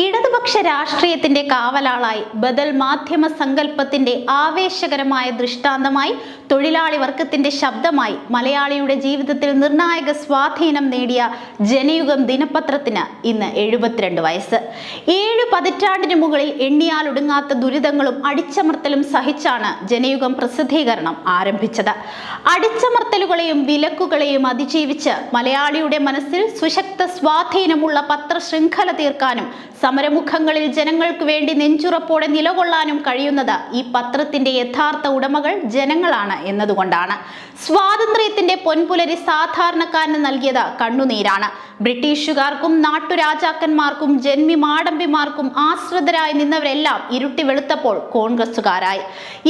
ഇടതുപക്ഷ രാഷ്ട്രീയത്തിന്റെ കാവലാളായി ബദൽ മാധ്യമ സങ്കല്പത്തിന്റെ ആവേശകരമായ ദൃഷ്ടാന്തമായി തൊഴിലാളി വർഗത്തിന്റെ ശബ്ദമായി മലയാളിയുടെ ജീവിതത്തിൽ നിർണായക സ്വാധീനം നേടിയ ജനയുഗം ദിനപത്രത്തിന് ഇന്ന് 72 വയസ്സ്. 7 പതിറ്റാണ്ടിന് മുകളിൽ എണ്ണിയാലൊടുങ്ങാത്ത ദുരിതങ്ങളും അടിച്ചമർത്തലും സഹിച്ചാണ് ജനയുഗം പ്രസിദ്ധീകരണം ആരംഭിച്ചത്. അടിച്ചമർത്തലുകളെയും വിലക്കുകളെയും അതിജീവിച്ച് മലയാളിയുടെ മനസ്സിൽ സുശക്ത സ്വാധീനമുള്ള പത്രശൃംഖല തീർക്കാനും സമരമുഖങ്ങളിൽ ജനങ്ങൾക്ക് വേണ്ടി നെഞ്ചുറപ്പോടെ നിലകൊള്ളാനും കഴിയുന്നത് ഈ പത്രത്തിന്റെ യഥാർത്ഥ ഉടമകൾ ജനങ്ങളാണ് എന്നതുകൊണ്ടാണ്. സ്വാതന്ത്ര്യത്തിന്റെ പൊൻപുലരി സാധാരണക്കാരന് നൽകിയത് കണ്ണുനീരാണ്. ബ്രിട്ടീഷുകാർക്കും നാട്ടുരാജാക്കന്മാർക്കും ജന്മി മാടമ്പിമാർക്കും ആശ്രിതരായി നിന്നവരെല്ലാം ഇരുട്ടി വെളുത്തപ്പോൾ കോൺഗ്രസുകാരായി.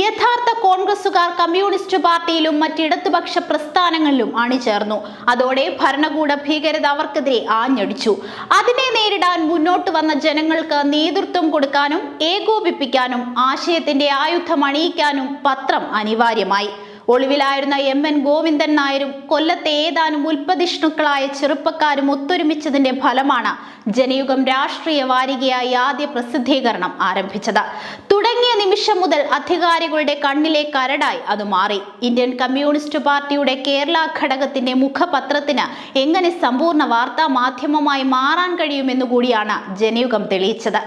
യഥാർത്ഥ കോൺഗ്രസുകാർ കമ്മ്യൂണിസ്റ്റ് പാർട്ടിയിലും മറ്റിടതുപക്ഷ പ്രസ്ഥാനങ്ങളിലും അണിചേർന്നു. അതോടെ ഭരണകൂട ഭീകരത അവർക്കെതിരെ ആഞ്ഞടിച്ചു. അതിനെ നേരിടാൻ മുന്നോട്ട് വന്ന ജനങ്ങൾക്ക് നേതൃത്വം കൊടുക്കാനും ഏകോപിപ്പിക്കാനും ആശയത്തിന്റെ ആയുധം അണിയിക്കാനും പത്രം അനിവാര്യമായി. ഒളിവിലായിരുന്ന എം.എൻ. ഗോവിന്ദൻ നായരും കൊല്ലത്തെ ഏതാനും ഉൽപ്പതിഷ്ണുക്കളായ ചെറുപ്പക്കാരും ഒത്തൊരുമിച്ചതിന്റെ ഫലമാണ് ജനയുഗം രാഷ്ട്രീയ വാരികയായി ആദ്യ പ്രസിദ്ധീകരണം ആരംഭിച്ചത്. തുടങ്ങിയ നിമിഷം മുതൽ അധികാരികളുടെ കണ്ണിലെ കരടായി അത് മാറി. ഇന്ത്യൻ കമ്മ്യൂണിസ്റ്റ് പാർട്ടിയുടെ കേരള ഘടകത്തിന്റെ മുഖപത്രത്തിന് എങ്ങനെ സമ്പൂർണ്ണ വാർത്താ മാധ്യമമായി മാറാൻ കഴിയുമെന്നു കൂടിയാണ് ജനയുഗം തെളിയിച്ചത്.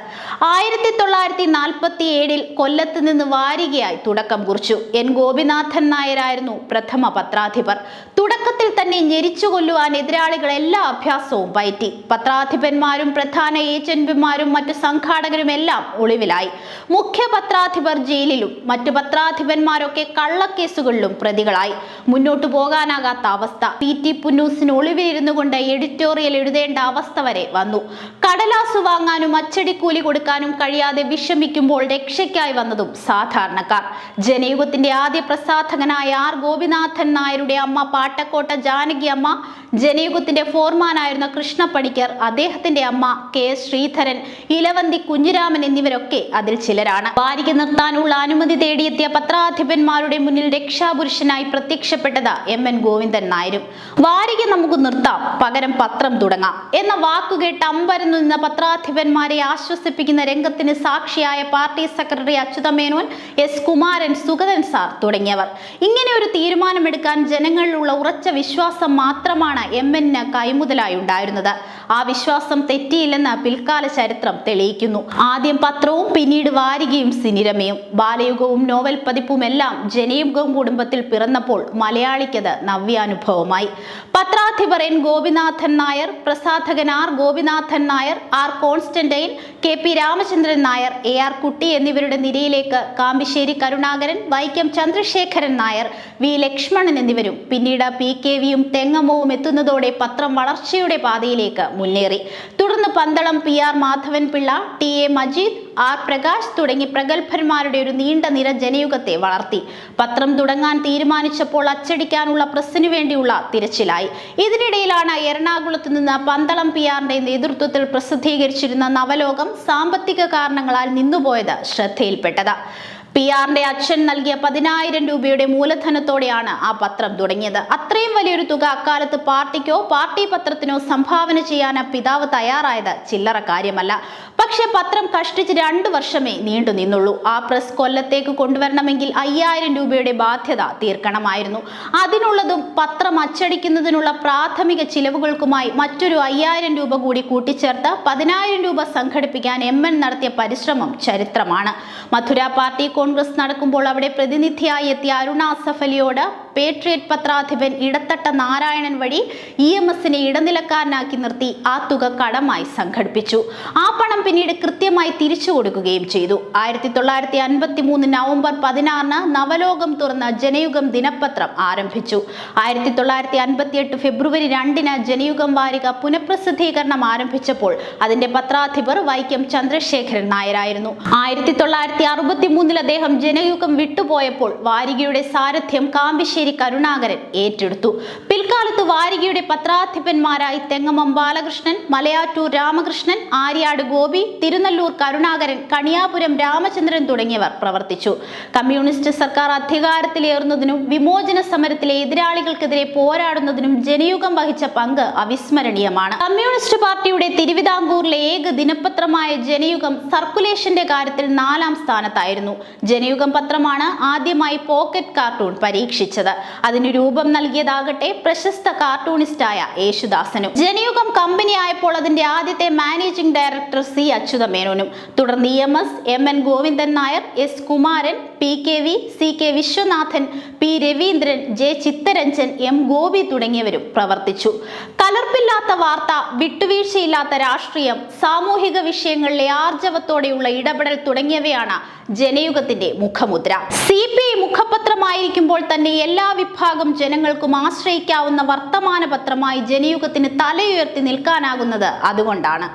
1947 കൊല്ലത്ത് നിന്ന് വാരികയായി തുടക്കം കുറിച്ചു. എൻ ഗോപിനാഥൻ നായരായിരുന്നു പ്രഥമ പത്രാധിപർ. തുടക്കത്തിൽ തന്നെ ഞെരിച്ചു കൊല്ലുവാൻ എതിരാളികൾ എല്ലാ അഭ്യാസവും പയറ്റി. പത്രാധിപന്മാരും പ്രധാന ഏജന്റുമാരും മറ്റു സംഘാടകരും എല്ലാം ഒളിവിലായി. മുഖ്യ പത്രാധിപർ ജയിലിലും മറ്റു പത്രാധിപന്മാരൊക്കെ കള്ളക്കേസുകളിലും പ്രതികളായി. മുന്നോട്ടു പോകാനാകാത്ത അവസ്ഥ. പി.ടി. പുന്നൂസിന് ഒളിവിലിരുന്നു കൊണ്ട് എഡിറ്റോറിയൽ എഴുതേണ്ട അവസ്ഥ വരെ വന്നു. കടലാസ് വാങ്ങാനും അച്ചടിക്കൂലി കൊടുക്കാനും കഴിയാതെ വിഷമിക്കുമ്പോൾ രക്ഷയ്ക്കായി വന്നതും സാധാരണക്കാർ. ജനയുഗത്തിന്റെ ആദ്യ പ്രസാധകനായ ആർ ഗോപിനാഥൻ നായരുടെ അമ്മ പാട്ടക്കോട്ട ജാനകി അമ്മ, ജനയുഗത്തിന്റെ ഫോർമാനായിരുന്ന കൃഷ്ണ പണിക്കർ, അദ്ദേഹത്തിന്റെ അമ്മ കെ എസ് ശ്രീധരൻ, ഇലവന്തി കുഞ്ഞിരാമൻ എന്നിവരൊക്കെ അതിൽ ചിലരാണ്. വാരിക നിർത്താനുള്ള അനുമതി തേടിയെത്തിയ പത്രാധിപന്മാരുടെ മുന്നിൽ രക്ഷാപുരുഷനായി പ്രത്യക്ഷപ്പെട്ടത് എം.എൻ. ഗോവിന്ദൻ നായരും. വാരിക നമുക്ക് നിർത്താം, പകരം പത്രം തുടങ്ങാം എന്ന വാക്കുകേട്ട് അമ്പരന്നു നിന്ന പത്രാധിപന്മാരെ ആശ്വസിപ്പിക്കുന്ന രംഗത്തിന് സാക്ഷിയായ party secretary Achutha Menon, S Kumaran, Sugathan sir തുടങ്ങിയവർ. ഇങ്ങനെ ഒരു തീരുമാനമെടുക്കാൻ ജനങ്ങളിലുള്ള ഉറച്ച വിശ്വാസം മാത്രമാണ് എം.എൻ.ന് കൈമുതലായി ഉണ്ടായിരുന്നത്. ആ വിശ്വാസം തെറ്റിയില്ലെന്ന് പിൽക്കാല ചരിത്രം തെളിയിക്കുന്നു. ആദ്യം പത്രവും പിന്നീട് വാരികയും സിനിരമയും ബാലയുഗവും നോവൽ പതിപ്പും എല്ലാം ജനയുഗം കുടുംബത്തിൽ പിറന്നപ്പോൾ മലയാളിക്കത് നവ്യാനുഭവമായി. പത്രാധിപർ എൻ ഗോപിനാഥൻ നായർ, പ്രസാധകൻ R Gopinathan Nair, R Constantine, K P Ramachandran Nair, A R Kutty എന്നിവരുടെ നിരയിലേക്ക് കാമ്പിശ്ശേരി കരുണാകരൻ, വൈക്കം ചന്ദ്രശേഖരൻ നായർ, വി ലക്ഷ്മണൻ എന്നിവരും പിന്നീട് പി.കെ.വിയും തെങ്ങമ്മവും എത്തുന്നതോടെ പത്രം വളർച്ചയുടെ പാതയിലേക്ക് മുന്നേറി. തുടർന്ന് പന്തളം പി.ആർ. മാധവൻ പിള്ള, ടി.എ. മജീദ്, ആർ പ്രകാശ് തുടങ്ങി പ്രഗത്ഭന്മാരുടെ ഒരു നീണ്ട നിര ജനയുഗത്തെ വളർത്തി. പത്രം തുടങ്ങാൻ തീരുമാനിച്ചപ്പോൾ അച്ചടിക്കാനുള്ള പ്രസ്സിനു വേണ്ടിയുള്ള തിരച്ചിലായി. ഇതിനിടയിലാണ് എറണാകുളത്ത് നിന്ന് പന്തളം പി.ആറിന്റെ നേതൃത്വത്തിൽ പ്രസിദ്ധീകരിച്ചിരുന്ന നവലോകം സാമ്പത്തിക കാരണങ്ങളാൽ നിന്നുപോയത് ശ്രദ്ധയിൽപ്പെട്ടത്. പി.ആറിന്റെ അച്ഛൻ നൽകിയ 10,000 രൂപയുടെ മൂലധനത്തോടെയാണ് ആ പത്രം തുടങ്ങിയത്. അത്രയും വലിയൊരു തുക അക്കാലത്ത് പാർട്ടിക്കോ പാർട്ടി പത്രത്തിനോ സംഭാവന ചെയ്യാൻ പിതാവ് തയ്യാറായത് ചില്ലറ കാര്യമല്ല. പക്ഷെ പത്രം കഷ്ടിച്ച് 2 വർഷമേ നീണ്ടു നിന്നുള്ളൂ. ആ പ്രസ് കൊല്ലത്തേക്ക് കൊണ്ടുവരണമെങ്കിൽ 5,000 രൂപയുടെ ബാധ്യത തീർക്കണമായിരുന്നു. അതിനുള്ളതും പത്രം അച്ചടിക്കുന്നതിനുള്ള പ്രാഥമിക ചിലവുകൾക്കുമായി മറ്റൊരു 5,000 രൂപ കൂടി കൂട്ടിച്ചേർത്ത് 10,000 രൂപ സംഘടിപ്പിക്കാൻ എം.എൻ. നടത്തിയ പരിശ്രമം ചരിത്രമാണ്. മധുര പാർട്ടി കോൺഗ്രസ് നടക്കുമ്പോൾ അവിടെ പ്രതിനിധിയായി എത്തിയ അരുണ സഫലിയോട് പേട്രിയറ്റ് പത്രാധിപൻ ഇടത്തട്ട നാരായണൻ വഴി EMS-നെ ഇടനിലക്കാരനാക്കി നിർത്തി ആ തുക കടമായി സംഘടിപ്പിച്ചു. ആ പണം പിന്നീട് കൃത്യമായി തിരിച്ചു കൊടുക്കുകയും ചെയ്തു. 1953 നവംബർ 16 നവലോകം തുറന്ന ജനയുഗം ദിനപത്രം ആരംഭിച്ചു. 1958 ഫെബ്രുവരി 2 ജനയുഗം വാരിക പുനഃപ്രസിദ്ധീകരണം ആരംഭിച്ചപ്പോൾ അതിന്റെ പത്രാധിപർ വൈക്കം ചന്ദ്രശേഖരൻ നായരായിരുന്നു. 1963 അദ്ദേഹം ജനയുഗം വിട്ടുപോയപ്പോൾ വാരികയുടെ സാരഥ്യം കാമ്പിശ്ശേരി കരുണാകരൻ ഏറ്റെടുത്തു. പിൽക്കാലത്ത് വാരികയുടെ പത്രാധിപന്മാരായി തെങ്ങമം ബാലകൃഷ്ണൻ, മലയാറ്റൂർ രാമകൃഷ്ണൻ, ആര്യാട് ഗോപി ഗോപി, തിരുനെല്ലൂർ കരുണാകരൻ, കണിയാപുരം രാമചന്ദ്രൻ തുടങ്ങിയവർ പ്രവർത്തിച്ചു. കമ്മ്യൂണിസ്റ്റ് സർക്കാർ അധികാരത്തിലേറുന്നതിനും വിമോചന സമരത്തിലെ എതിരാളികൾക്കെതിരെ പോരാടുന്നതിനും ജനയുഗം വഹിച്ച പങ്ക് അവിസ്മരണീയമാണ്. കമ്മ്യൂണിസ്റ്റ് പാർട്ടിയുടെ തിരുവിതാംകൂറിലെ ഏക ദിനപത്രമായ ജനയുഗം സർക്കുലേഷന്റെ കാര്യത്തിൽ 4ാം സ്ഥാനത്തായിരുന്നു. ജനയുഗം പത്രമാണ് ആദ്യമായി പോക്കറ്റ് കാർട്ടൂൺ പരീക്ഷിച്ചത്. അതിന് രൂപം നൽകിയതാകട്ടെ പ്രശസ്ത കാർട്ടൂണിസ്റ്റായ യേശുദാസനും. ജനയുഗം കമ്പനി ആയപ്പോൾ അതിന്റെ ആദ്യത്തെ മാനേജിംഗ് ഡയറക്ടർ സി അച്യുതമേനോനും, തുടർന്ന് EMS, MN Govindan Nair, S Kumaran, PKV, CK Viswanathan, P Raveendran, J Chittaranjan, M Gopi തുടങ്ങിയവരും പ്രവർത്തിച്ചു. കലർപ്പില്ലാത്ത വാർത്ത, വിട്ടുവീഴ്ചയില്ലാത്ത രാഷ്ട്രീയം, സാമൂഹിക വിഷയങ്ങളിലെ ആർജവത്തോടെയുള്ള ഇടപെടൽ തുടങ്ങിയവയാണ് ജനയുഗത്തിന്റെ മുഖമുദ്ര. CPI മുഖപത്രമായിരിക്കുമ്പോൾ തന്നെ എല്ലാ വിഭാഗം ജനങ്ങൾക്കും ആശ്രയിക്കാവുന്ന വർത്തമാന പത്രമായി ജനയുഗത്തിന് തലയുയർത്തി നിൽക്കാനാകുന്നത് അതുകൊണ്ടാണ്.